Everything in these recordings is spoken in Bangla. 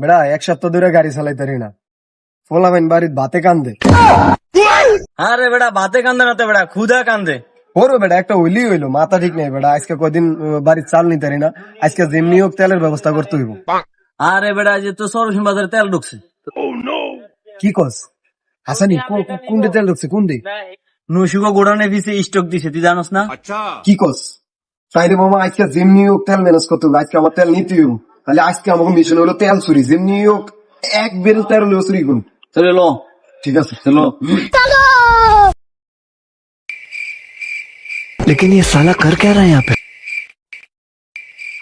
বেড়া এক সপ্তাহ ধরে গাড়ি চালাইতারি না, ফোলাবেন বাড়ির ভাতে কান্দে। আরে বেটা ভাতে কান্দে না তো বেটা ক্ষুধা কান্দে। ওরও বেটা একটা হইলি হইলো, মাথা ঠিক নেই বেটা। আজকে কদিন বাড়ির চাল নিতারি না, আজকে যেমনি হোক তেলের ব্যবস্থা করতে হইব। আরে বেটা যে তো সরসিন বাজারে তেল ঢুকছে। কি কস হাসানি? কোনটি তেল ঢুকছে? কোনটি? নসুগো গোডাউনে পিছে স্টক দিছে, তুই জানোস না? কি কস? তাইরে মামা আজকে যেমনি হোক তেল ম্যানেজ করতে হবে। আজকে আমার তেল নিতে হইব। তাহলে আজকে আমাকে মিশন হলো তেল চুরি, যেমনি হোক এক বেল তেল হলেও চুরি করুন। চলে লো, ঠিক আছে চলো। लेकिन ये साला कर क्या रहा है यहाँ पे?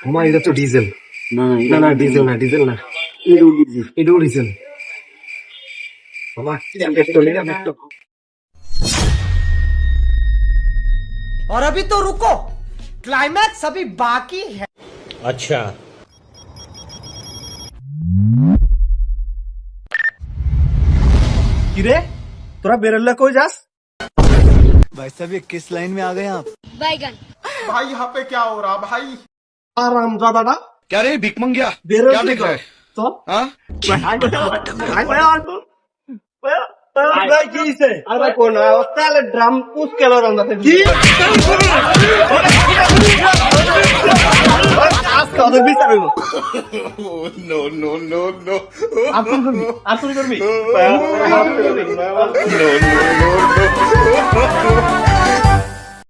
মামা এটা তো ডিজেল। না না না ডিজেল না, ডিজেল না, এটাও ডিজেল। মামা পেট্রোল এটা পেট্রোল। और अभी तो रुको, क्लाइमैक्स अभी बाकी है। अच्छा কিরে তোরা বেরোলে কই যাস? भाई साहब ये किस लाइन में आ गए आप? बैगन আরাম দাদাটা क्या रे भिक मंगिया बेरोजगार क्या देख रहा है তো हाँ? ভাই কি হইছে? আরে ভাই কোন তেলের ড্রাম পুশ কেন রান্দাতে? কি আজকে ওদের বিচার হইব। नो नो नो नो আসল করবি नो नो नो